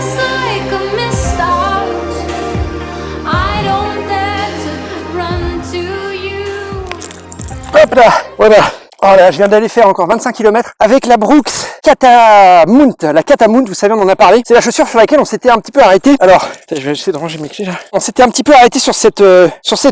just like a mist out. I don't dare to run to you. Hop là, voilà. Oh là, je viens d'aller faire encore 25 km avec la Brooks Catamount. La Catamount, vous savez, on en a parlé. C'est la chaussure sur laquelle on s'était un petit peu arrêté. Alors, je vais essayer de ranger mes clés là. On s'était un petit peu arrêté sur cette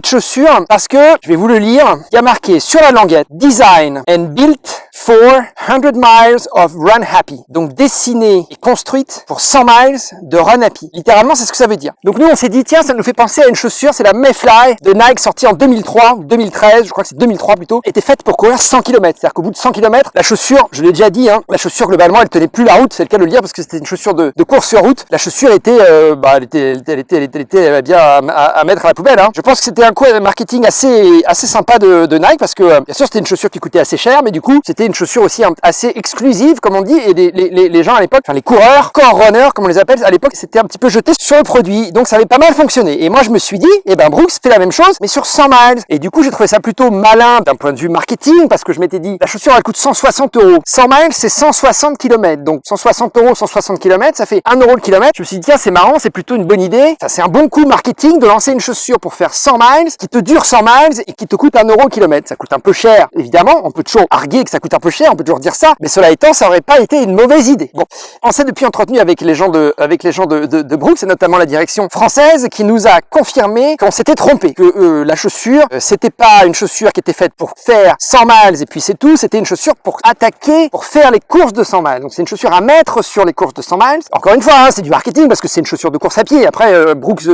chaussure parce que, je vais vous le lire, il y a marqué sur la languette « Design and built for 100 miles of run happy ». Donc, dessinée et construite pour 100 miles de run happy. Littéralement, c'est ce que ça veut dire. Donc, nous, on s'est dit, tiens, ça nous fait penser à une chaussure, c'est la Mayfly de Nike, sortie en 2003 ou 2013, je crois que c'est 2003 plutôt, était faite pour courir 100 km. C'est-à-dire qu'au bout de 100 km, la chaussure, je l'ai déjà dit, hein, la chaussure globalement, elle tenait plus la route, c'est le cas de le dire parce que c'était une chaussure de course sur route. La chaussure était, elle était bien à mettre à la poubelle. Hein. Je pense que c'était un coup marketing assez sympa de Nike parce que bien sûr c'était une chaussure qui coûtait assez cher, mais du coup c'était une chaussure aussi assez exclusive comme on dit, et les gens à l'époque, enfin les coureurs, core runners comme on les appelle à l'époque, c'était un petit peu jeté sur le produit, donc ça avait pas mal fonctionné. Et moi je me suis dit, eh ben Brooks fait la même chose mais sur 100 miles. Et du coup j'ai trouvé ça plutôt malin d'un point de vue marketing parce que je m'étais dit, la chaussure elle coûte 160 €. 100 miles c'est 160 km. Donc 160 €, 160 km, ça fait 1 € le kilomètre. Je me suis dit tiens c'est marrant, c'est plutôt une bonne idée. Enfin, c'est un bon coup marketing de lancer une chaussure pour faire 100 miles, qui te dure 100 miles et qui te coûte 1 € le kilomètre. Ça coûte un peu cher, évidemment. On peut toujours arguer que ça coûte un peu cher, on peut toujours dire ça. Mais cela étant, ça aurait pas été une mauvaise idée. Bon, on s'est depuis entretenu avec les gens de Brooks et notamment la direction française qui nous a confirmé qu'on s'était trompé, que la chaussure c'était pas une chaussure qui était faite pour faire 100 miles et puis c'est tout. C'était une chaussure pour attaquer, pour faire les courses de 100 miles. Donc c'est une chaussure à mettre sur les courses de 100 miles. Encore une fois, hein, c'est du marketing parce que c'est une chaussure de course à pied. Après, Brooks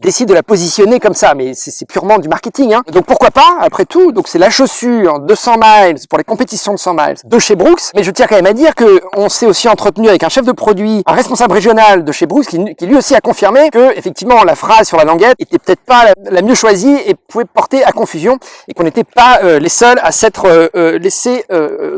décide de la positionner comme ça, mais c'est purement du marketing. Hein. Donc pourquoi pas, après tout. Donc c'est la chaussure de 100 miles pour les compétitions de 100 miles de chez Brooks. Mais je tiens quand même à dire que on s'est aussi entretenu avec un chef de produit, un responsable régional de chez Brooks qui lui aussi a confirmé que effectivement la phrase sur la languette était peut-être pas la mieux choisie et pouvait porter à confusion et qu'on n'était pas les seuls à s'être laissé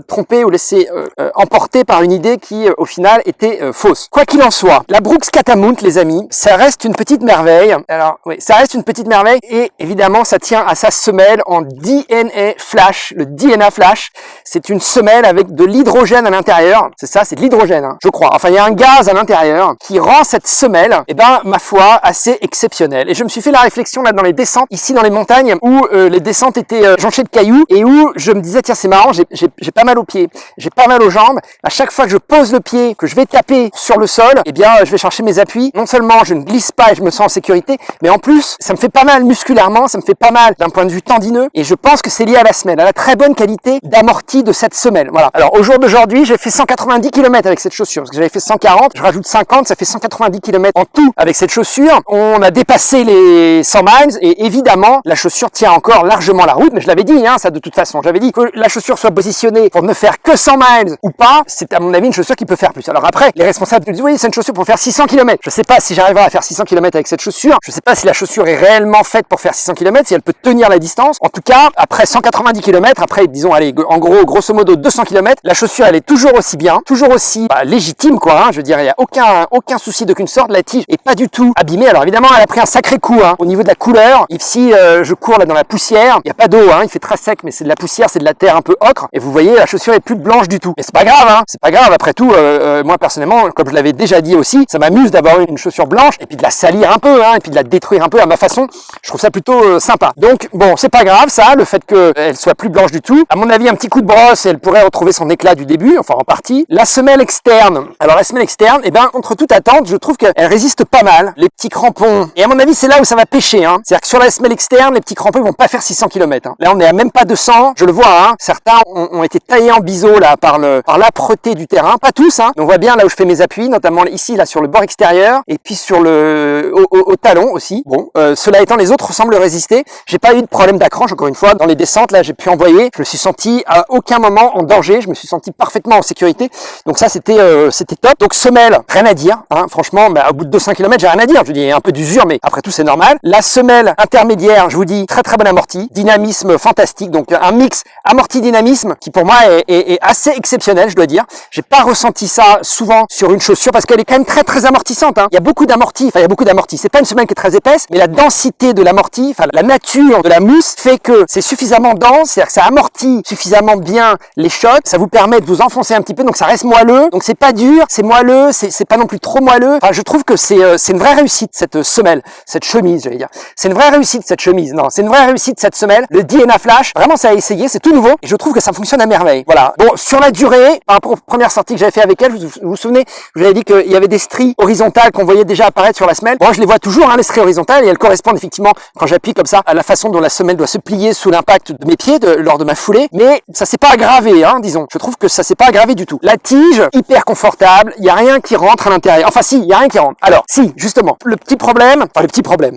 tromper ou laisser emporter par une idée qui au final était fausse. Quoi qu'il en soit, la Brooks Catamount, les amis, ça reste une petite merveille. Alors oui, ça reste une petite merveille et évidemment ça tient à sa semelle en DNA Flash. Le DNA Flash, c'est une semelle avec de l'hydrogène à l'intérieur. C'est ça, c'est de l'hydrogène, hein, je crois. Enfin, il y a un gaz à l'intérieur qui rend cette semelle, eh ben, ma foi, assez exceptionnelle. Et je me suis fait la réflexion là dans les descentes, ici dans les montagnes, où les descentes étaient jonchées de cailloux et où je me disais tiens c'est marrant, j'ai pas mal aux pieds, j'ai pas mal aux jambes. À chaque fois que je pose le pied, que je vais taper sur le sol, eh bien je vais chercher mes appuis. Non seulement je ne glisse pas et je me sens en sécurité, mais en plus ça me fait pas mal musculairement, ça me fait pas mal d'un point de vue tendineux. Et je pense que c'est lié à la semelle, à la très bonne qualité d'amorti de cette semelle. Voilà. Alors au jour d'aujourd'hui, j'ai fait 190 km avec cette chaussure parce que j'avais fait 140, je rajoute 50, ça fait 190 km en tout avec cette chaussure. On a dépassé les 100 miles et évidemment la chaussure tient encore largement la route. Mais je l'avais dit, hein, ça de toute façon, j'avais dit que la chaussure soit positionnée pour ne faire que 100 miles ou pas, c'est à mon avis une chaussure qui peut faire plus. Alors après, les responsables me disent oui, c'est une chaussure pour faire 600 km. Je sais pas si j'arriverai à faire 600 km avec cette chaussure. Je sais pas si la chaussure est réellement faite pour faire 600 km, si elle peut tenir la distance. En tout cas, après 190 km, après disons allez, en gros, grosso modo 200 km, la chaussure elle est toujours aussi bien, toujours aussi légitime quoi. Hein, je veux dire, il y a aucun souci d'aucune sorte. La tige est pas du tout abîmée. Alors évidemment, elle a pris un sacré coup hein, au niveau de la couleur. Ici, je cours là dans la poussière. Il y a pas d'eau, hein, il fait très sec, mais c'est de la poussière, c'est de la terre un peu ocre. Et vous voyez, la chaussure est plus blanche du tout. Mais c'est pas grave, hein, c'est pas grave. Après tout, moi personnellement, comme je l'avais déjà dit aussi, ça m'amuse d'avoir une chaussure blanche et puis de la salir un peu, hein, et puis de la détruire un peu à ma façon. Je trouve ça plutôt sympa. Donc bon, c'est pas grave ça, le fait qu'elle soit plus blanche du tout. À mon avis, un petit coup de brosse, elle pourrait retrouver son éclat du début, enfin en partie. La semelle externe. Alors la semelle externe, eh ben contre toute attente, je trouve qu'elle résiste pas mal. Les petits crampons. Et à mon avis, c'est là où ça va pêcher. Hein. C'est-à-dire que sur la semelle externe, les petits crampons ils vont pas faire 600 km. Hein. Là, on est à même pas 200. Je le vois. Hein. Certains ont été taillés en biseau là par l'âpreté du terrain. Pas tous. Hein. On voit bien là où je fais mes appuis, notamment ici là sur le bord extérieur et puis sur au talon aussi. Bon, cela étant, les autres semblent résister. J'ai pas eu de problème d'accroche encore une fois dans les descentes. Là, j'ai pu envoyer. Je me suis senti à aucun moment en danger. Je me suis senti parfaitement en sécurité. Donc ça, c'était top. Donc semelle, rien à dire. Hein. Franchement, au bout de 200 km, j'ai rien à dire. Je dis un peu d'usure, mais après tout, c'est normal. La semelle intermédiaire, je vous dis, très très bon amorti, dynamisme fantastique. Donc un mix amorti petit dynamisme qui pour moi est assez exceptionnel, je dois dire. J'ai pas ressenti ça souvent sur une chaussure parce qu'elle est quand même très très amortissante. Hein. Il y a beaucoup d'amortis, c'est pas une semelle qui est très épaisse, mais la densité de l'amorti, enfin la nature de la mousse fait que c'est suffisamment dense, c'est-à-dire que ça amortit suffisamment bien les chocs, ça vous permet de vous enfoncer un petit peu, donc ça reste moelleux, donc c'est pas dur, c'est moelleux, c'est pas non plus trop moelleux. Enfin, je trouve que c'est une vraie réussite cette semelle, cette chemise, j'allais dire. C'est une vraie réussite cette chemise. Non, c'est une vraie réussite cette semelle. Le DNA Flash, vraiment ça a essayé, c'est tout nouveau et je trouve que ça fonctionne à merveille. Voilà. Bon, sur la durée, par rapport aux premières sorties que j'avais fait avec elle, vous vous souvenez, je vous avais dit qu'il y avait des stries horizontales qu'on voyait déjà apparaître sur la semelle. Bon, je les vois toujours, hein, les stries horizontales, et elles correspondent effectivement, quand j'appuie comme ça, à la façon dont la semelle doit se plier sous l'impact de mes pieds lors de ma foulée. Mais ça s'est pas aggravé, hein, disons. Je trouve que ça s'est pas aggravé du tout. La tige, hyper confortable, il y a rien qui rentre à l'intérieur. Enfin si, il y a rien qui rentre. Alors, si, justement, le petit problème,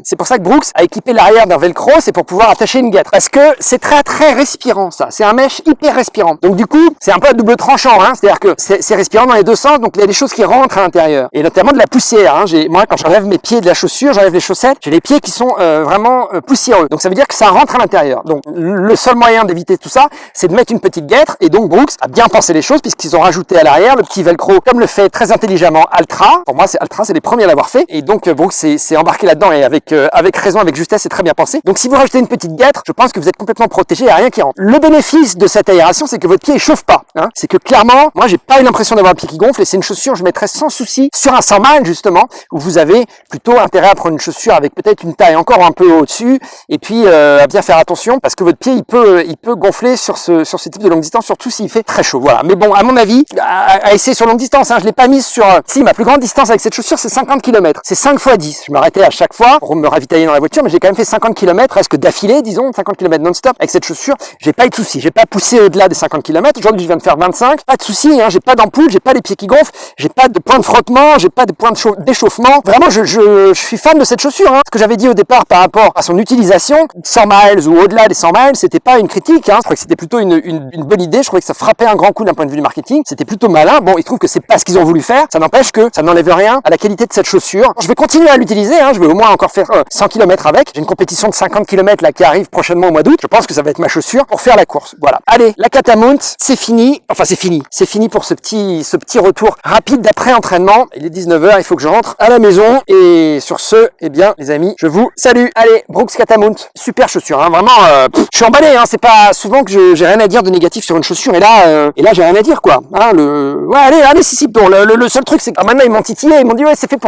c'est pour ça que Brooks a équipé l'arrière d'un velcro, c'est pour pouvoir attacher une guêtre. Parce que c'est très très respirant ça. C'est un mesh hyper respirant. Donc du coup, c'est un peu à double tranchant, hein. C'est-à-dire que c'est respirant dans les deux sens, donc il y a des choses qui rentrent à l'intérieur. Et notamment de la poussière, hein. Moi, quand j'enlève mes pieds de la chaussure, j'enlève les chaussettes, j'ai les pieds qui sont vraiment poussiéreux. Donc ça veut dire que ça rentre à l'intérieur. Donc le seul moyen d'éviter tout ça, c'est de mettre une petite guêtre. Et donc Brooks a bien pensé les choses puisqu'ils ont rajouté à l'arrière le petit velcro, comme le fait très intelligemment Altra. Pour moi, c'est les premiers à l'avoir fait. Et donc Brooks s'est embarqué là-dedans et avec raison, avec justesse, c'est très bien pensé. Donc si vous rajoutez une petite guêtre, je pense que vous êtes complètement protégé, il n'y a rien qui rentre. Le bénéfice de cette aération, c'est que votre pied ne chauffe pas. Hein. C'est que clairement, moi, j'ai pas eu l'impression d'avoir le pied qui gonfle et c'est une chaussure, je mettrais sans souci sur un 100 miles justement, où vous avez plutôt intérêt à prendre une chaussure avec peut-être une taille encore un peu au-dessus et puis à bien faire attention parce que votre pied il peut gonfler sur ce type de longue distance, surtout s'il fait très chaud. Voilà. Mais bon, à mon avis, à essayer sur longue distance, hein, je l'ai pas mise sur. Si ma plus grande distance avec cette chaussure, c'est 50 km. C'est 5 x 10. Je m'arrêtais à chaque fois pour me ravitailler dans la voiture, mais j'ai quand même fait 50 km presque d'affilée, disons, 50 km non-stop avec cette chaussure. J'ai pas eu de soucis, j'ai pas poussé au-delà des 50 km. Aujourd'hui, je viens de faire 25. Pas de soucis, hein, j'ai pas d'ampoule, j'ai pas les pieds qui gonflent, j'ai pas de point de frottement, j'ai pas de point d'échauffement. Vraiment, je suis fan de cette chaussure. Hein. Ce que j'avais dit au départ par rapport à son utilisation, 100 miles ou au-delà des 100 miles, c'était pas une critique. Hein. Je trouvais que c'était plutôt une bonne idée. Je trouvais que ça frappait un grand coup d'un point de vue du marketing. C'était plutôt malin. Bon, il trouve que c'est pas ce qu'ils ont voulu faire. Ça n'empêche que ça n'enlève rien à la qualité de cette chaussure. Je vais continuer à l'utiliser. Hein. Je vais au moins encore faire 100 km avec. J'ai une compétition de 50 km là qui arrive prochainement au mois d'août. Je pense que ça va être ma chaussure pour faire la course. Voilà. Allez, la Catamount, c'est fini. Enfin, c'est fini. C'est fini pour ce petit retour rapide d'après entraînement. Il est 19h. Il faut que je rentre à la maison. Et sur ce, eh bien, les amis, je vous salue. Allez, Brooks Catamount, super chaussure. Hein. Vraiment, je suis emballé. Hein. C'est pas souvent que j'ai rien à dire de négatif sur une chaussure. Et là, j'ai rien à dire quoi. Hein, ouais, allez, si. Bon, le seul truc, c'est que maintenant ils m'ont titillé. Ils m'ont dit ouais, c'est fait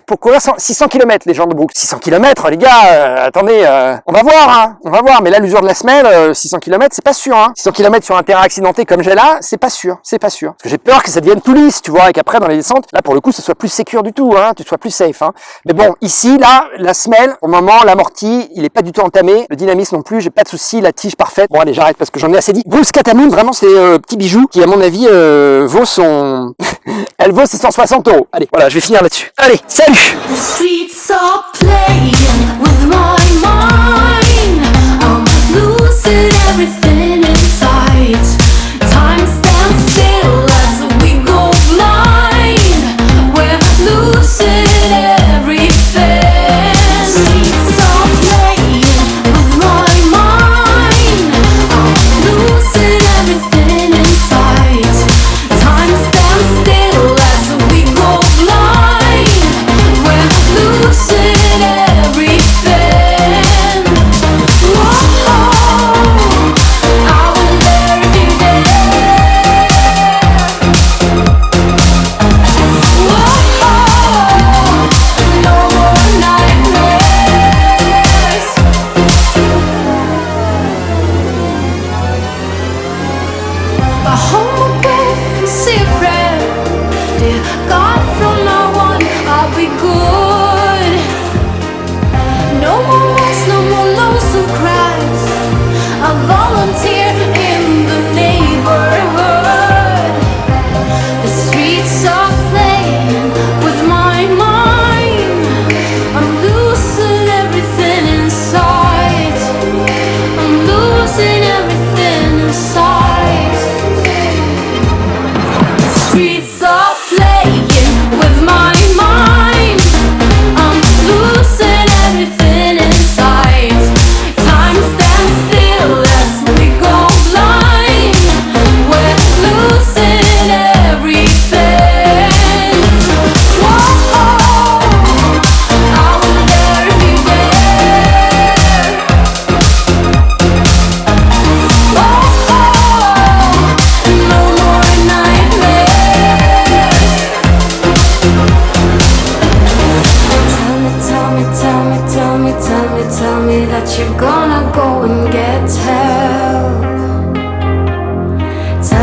pour courir 600 km les gens de Brooks. 600 km, les gars. Attendez, on va voir. Hein. On va voir. Mais là, l'usure de la semelle, 600 km, c'est pas sûr. Hein. 600 km sur un terrain accidenté comme j'ai là, c'est pas sûr. Parce que j'ai peur que ça devienne tout lisse, tu vois, et qu'après dans les descentes, là pour le coup, ce soit plus sécure du tout. Hein, tu sois plus safe. Hein. Mais bon, ici, là, la semelle, au moment, l'amorti, il est pas du tout entamé. Le dynamisme non plus. J'ai pas de souci. La tige parfaite. Bon, allez, j'arrête parce que j'en ai assez dit. Brooks Catamount, vraiment, c'est petit bijou qui, à mon avis, vaut son. Elle vaut ses 160 €. Allez, voilà, je vais finir là-dessus. Allez, salut! The streets are playing with my mind. I'm losing everything inside. Time stands still as we go blind. We're losing everything. Streets are playing with my mind. I'm losing everything inside. Time stands still as we go blind. We're losing everything.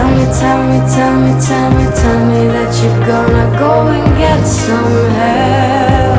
Tell me, tell me, tell me, tell me, tell me that you're gonna go and get some help.